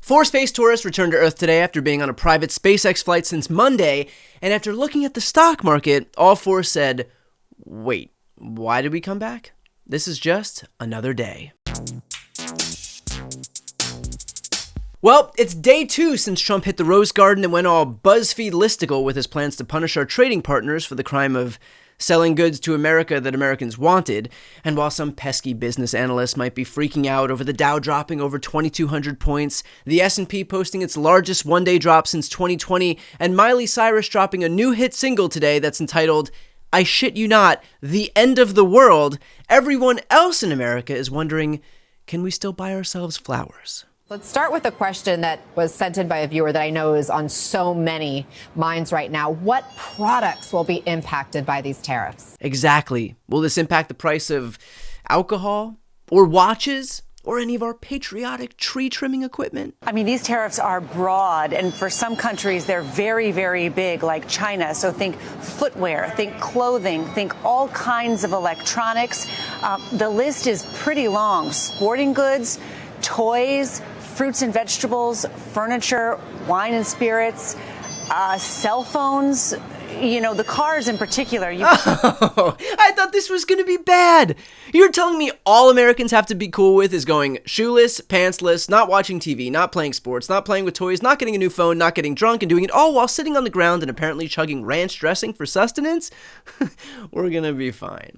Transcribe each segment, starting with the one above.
4 space tourists returned to Earth today after being on a private SpaceX flight since Monday, and after looking at the stock market, all 4 said, wait, why did we come back? This is just another day. Well, it's day 2 since Trump hit the Rose Garden and went all BuzzFeed listicle with his plans to punish our trading partners for the crime of selling goods to America that Americans wanted. And while some pesky business analysts might be freaking out over the Dow dropping over 2,200 points, the S&P posting its largest one-day drop since 2020, and Miley Cyrus dropping a new hit single today that's entitled, I shit you not, The End of the World, everyone else in America is wondering, can we still buy ourselves flowers? Let's start with a question that was sent in by a viewer that I know is on so many minds right now. What products will be impacted by these tariffs? Exactly. Will this impact the price of alcohol or watches or any of our patriotic tree trimming equipment? I mean, these tariffs are broad, and for some countries, they're very, very big, like China. So think footwear, think clothing, think all kinds of electronics. The list is pretty long. Sporting goods, toys, fruits and vegetables, furniture, wine and spirits, cell phones, you know, the cars in particular. Oh, I thought this was going to be bad. You're telling me all Americans have to be cool with is going shoeless, pantsless, not watching TV, not playing sports, not playing with toys, not getting a new phone, not getting drunk, and doing it all while sitting on the ground and apparently chugging ranch dressing for sustenance? We're going to be fine.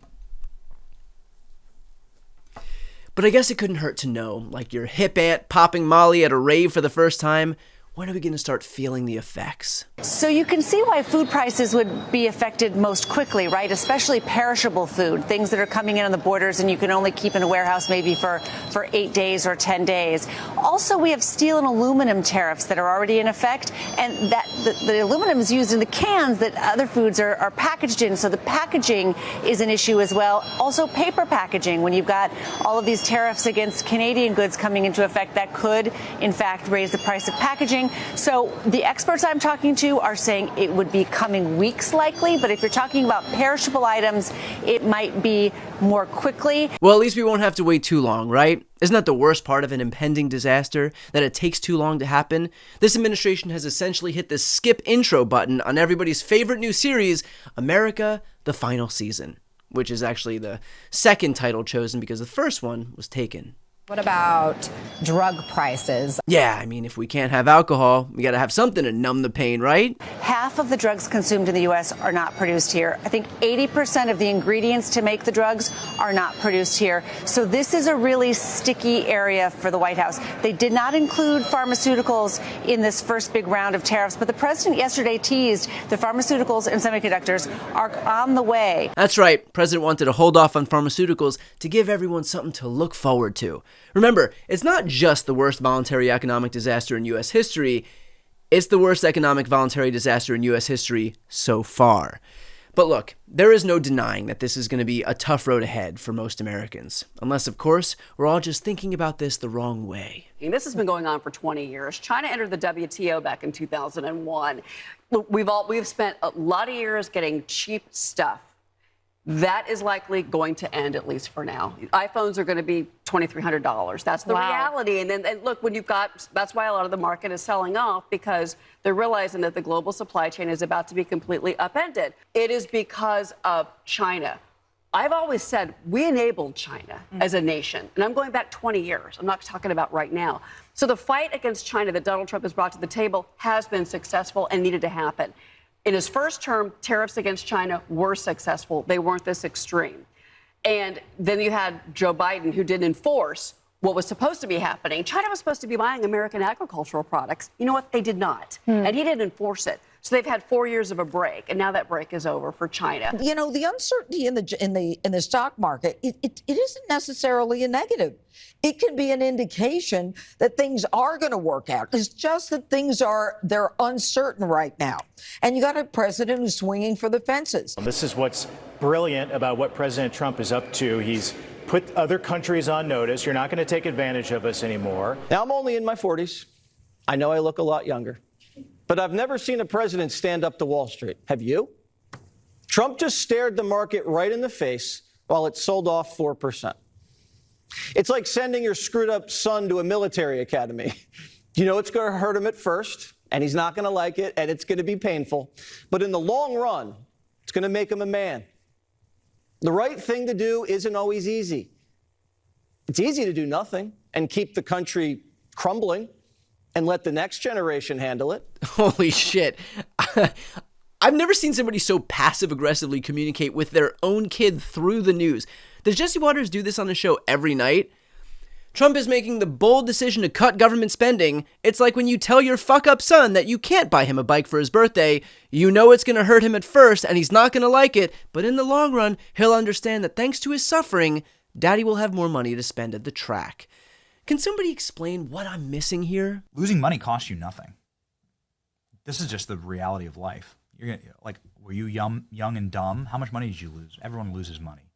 But I guess it couldn't hurt to know, like your hip aunt popping Molly at a rave for the first time, when are we going to start feeling the effects? So you can see why food prices would be affected most quickly, right? Especially perishable food, things that are coming in on the borders and you can only keep in a warehouse maybe for 8 days or 10 days. Also, we have steel and aluminum tariffs that are already in effect, and that the aluminum is used in the cans that other foods are packaged in. So the packaging is an issue as well. Also, paper packaging, when you've got all of these tariffs against Canadian goods coming into effect, that could, in fact, raise the price of packaging. So the experts I'm talking to are saying it would be coming weeks likely, but if you're talking about perishable items, it might be more quickly. Well, at least we won't have to wait too long, right? Isn't that the worst part of an impending disaster, that it takes too long to happen? This administration has essentially hit the skip intro button on everybody's favorite new series, America, the Final Season, which is actually the second title chosen because the first one was taken. What about drug prices? Yeah, I mean, if we can't have alcohol, we got to have something to numb the pain, right? Half of the drugs consumed in the U.S. are not produced here. I think 80% of the ingredients to make the drugs are not produced here. So this is a really sticky area for the White House. They did not include pharmaceuticals in this first big round of tariffs, but the president yesterday teased the pharmaceuticals and semiconductors are on the way. That's right. President wanted to hold off on pharmaceuticals to give everyone something to look forward to. Remember, it's not just the worst voluntary economic disaster in U.S. history, it's the worst economic voluntary disaster in U.S. history so far. But look, there is no denying that this is going to be a tough road ahead for most Americans. Unless, of course, we're all just thinking about this the wrong way. This has been going on for 20 years. China entered the WTO back in 2001. We've spent a lot of years getting cheap stuff. That is likely going to end, at least for now. iPhones are going to be $2,300. That's the reality. And look, that's why a lot of the market is selling off, because they're realizing that the global supply chain is about to be completely upended. It is because of China. I've always said we enabled China as a nation, and I'm going back 20 years. I'm not talking about right now. So the fight against China that Donald Trump has brought to the table has been successful and needed to happen. In his first term, tariffs against China were successful. They weren't this extreme. And then you had Joe Biden, who didn't enforce what was supposed to be happening. China was supposed to be buying American agricultural producs. You know what? They did not. And he didn't enforce it. So they've had 4 years of a break, and now that break is over for China. You know, the uncertainty in the stock market, it isn't necessarily a negative. It can be an indication that things are going to work out. It's just that they're uncertain right now. And you got a president who's swinging for the fences. This is what's brilliant about what President Trump is up to. He's put other countries on notice. You're not going to take advantage of us anymore. Now, I'm only in my 40s. I know I look a lot younger. But I've never seen a president stand up to Wall Street. Have you? Trump just stared the market right in the face while it sold off 4%. It's like sending your screwed up son to a military academy. You know it's going to hurt him at first, and he's not going to like it, and it's going to be painful. But in the long run, it's going to make him a man. The right thing to do isn't always easy. It's easy to do nothing and keep the country crumbling and let the next generation handle it. Holy shit. I've never seen somebody so passive-aggressively communicate with their own kid through the news. Does Jesse Waters do this on the show every night? Trump is making the bold decision to cut government spending. It's like when you tell your fuck-up son that you can't buy him a bike for his birthday. You know it's going to hurt him at first, and he's not going to like it, but in the long run, he'll understand that thanks to his suffering, Daddy will have more money to spend at the track. Can somebody explain what I'm missing here? Losing money costs you nothing. This is just the reality of life. You're gonna, like, were you young and dumb? How much money did you lose? Everyone loses money.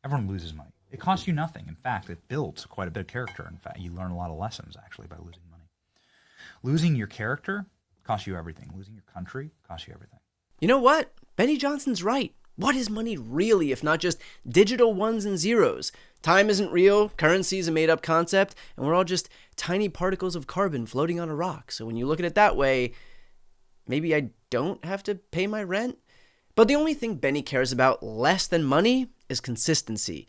Everyone loses money. It costs you nothing. In fact, it builds quite a bit of character. In fact, you learn a lot of lessons, actually, by losing money. Losing your character costs you everything. Losing your country costs you everything. You know what? Benny Johnson's right. What is money really if not just digital ones and zeros? Time isn't real, currency is a made-up concept, and we're all just tiny particles of carbon floating on a rock. So when you look at it that way, maybe I don't have to pay my rent? But the only thing Benny cares about less than money is consistency.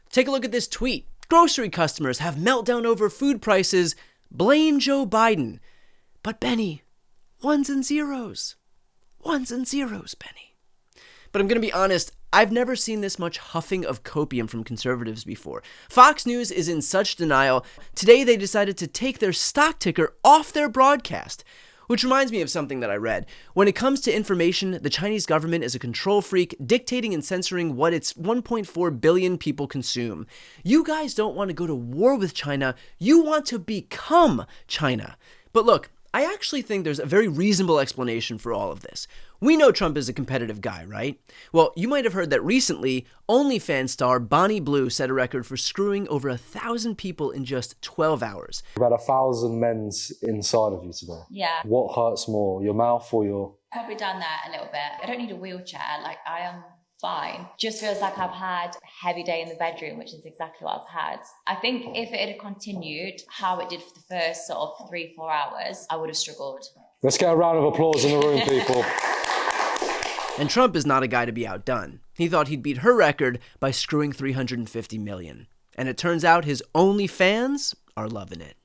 Take a look at this tweet. Grocery customers have meltdown over food prices. Blame Joe Biden. But Benny, ones and zeros. Ones and zeros, Benny. But I'm going to be honest, I've never seen this much huffing of copium from conservatives before. Fox News is in such denial. Today they decided to take their stock ticker off their broadcast. Which reminds me of something that I read. When it comes to information, the Chinese government is a control freak, dictating and censoring what its 1.4 billion people consume. You guys don't want to go to war with China. You want to become China. But look, I actually think there's a very reasonable explanation for all of this. We know Trump is a competitive guy, right? Well, you might have heard that recently, OnlyFans star Bonnie Blue set a record for screwing over 1,000 people in just 12 hours. About 1,000 men's inside of you today. Yeah. What hurts more, your mouth or your... Probably done that a little bit. I don't need a wheelchair. Like, I am fine. Just feels like I've had a heavy day in the bedroom, which is exactly what I've had. I think if it had continued how it did for the first sort of 3-4 hours, I would have struggled. Let's get a round of applause in the room, people. And Trump is not a guy to be outdone. He thought he'd beat her record by screwing 350 million. And it turns out his OnlyFans are loving it.